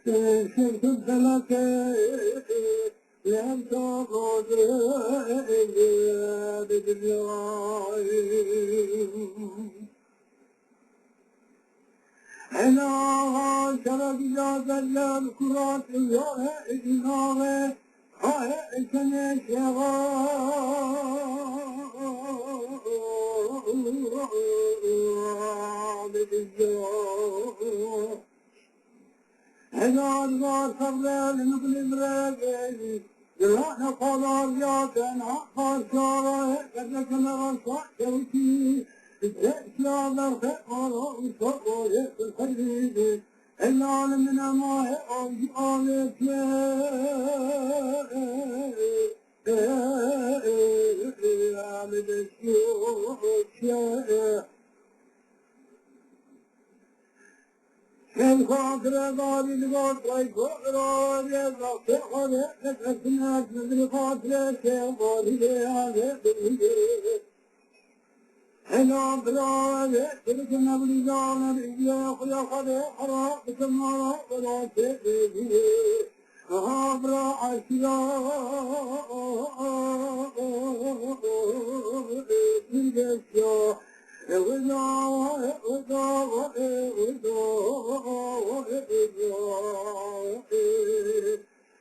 شفت الفلك لم تقعد بالجرايم أنا شرق جاز الكرات يا إجناغي كان شغال بالجرايم هزار صبر نقلب راجلي جراحنا قرار يا كان عقار شارع قدك مرصع شوكي الإسلام الخير وصبر الخليل العالم من أماه أمجالك يا عبد الشوك كان خاطر داري لغات رايك وقرار يزاق سيخوة نتحسنات من خاطر سيخوة لغاية بالهدى هلا بلا تلكنا بلجانا بإجيا خلا خلا حراق بسمارا بلا تبهي غابرا عشيا تلقشيا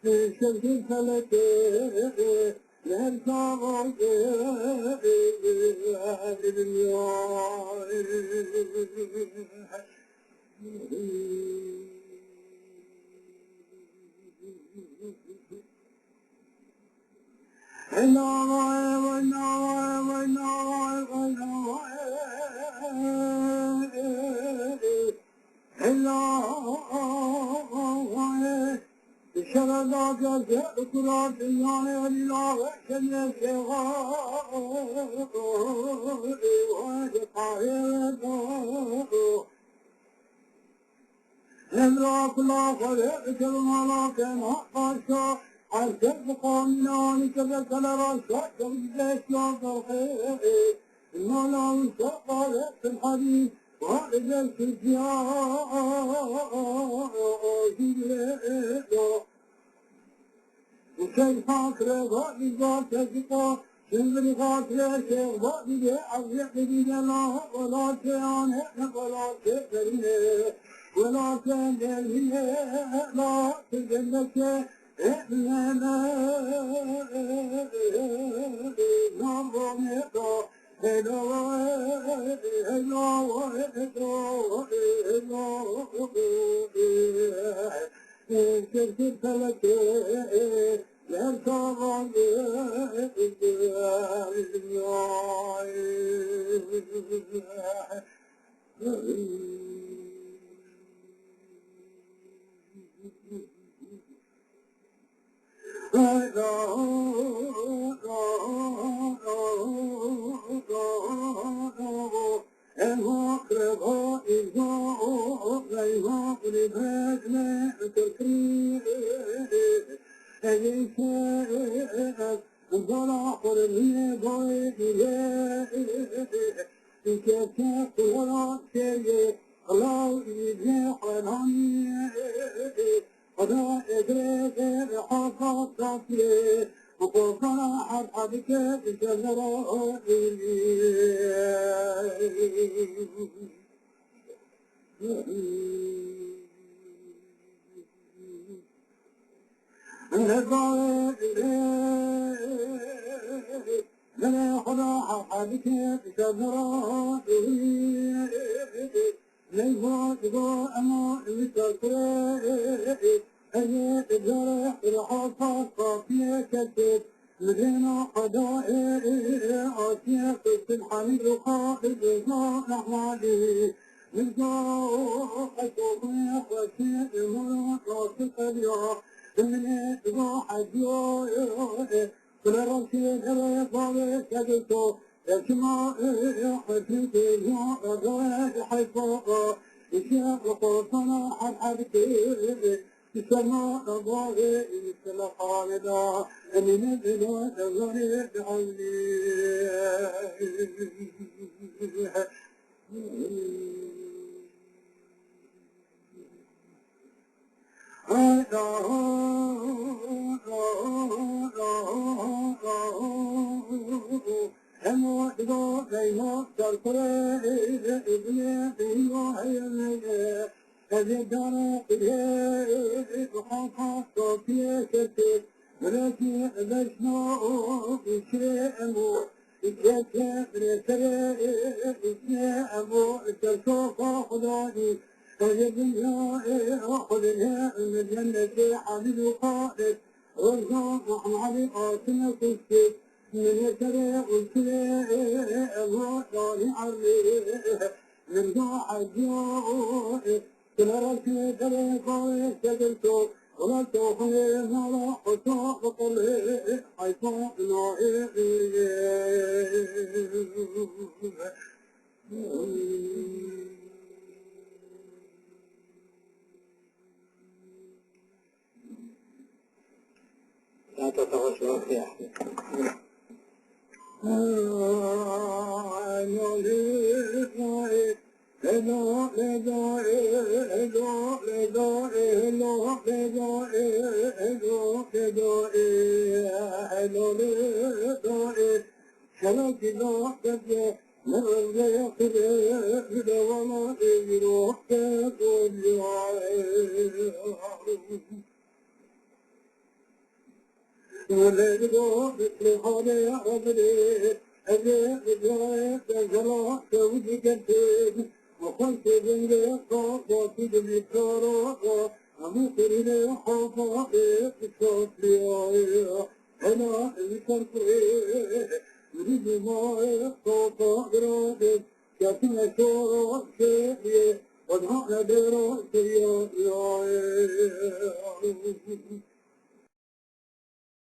شمس الفلك لهل صاغت شرقات الكرات يعني الله كن الشغال نمرك لا خلق الملاك نقاشا عالكف قامنان كذلك لرشا كذلك يا الخير الملاك شقالك في الحديث وإذا الكتيار وكيف فاكر غادي ذات الزقا شنبري خاطر شيخ غادي بأضيق بجنا ولا كيان ولا كيرينه ولا كيرينه لا تجنك إحنا نظمك هلا هلا كيف تلك لا تظن أزدنا إليه وحقا صوفيا كتير ولكن بشنا إشرامو إشرام رسل إشرامو ترسوق خداني أجدنا أخذنا من الجنة حمد قائد ورزاق علي قاسم كسي من الشرع والشرع الله صالح عليه من ضاع الجوع كلا رسي تلقى يستدلتو ولا توخي ولا حساق قلي حيثاق نائي لا تتغش وقت يا أحمد ولدوا بسلحان يا ربي أجيب جايب تجلى توجي كتير وخلت بنجي صوتي بالكارا أمسرين حفا بصوت لي أنا الكرسي يريد ما صوت أغراد كاتنا شورا شيء ودعنا دراسي يا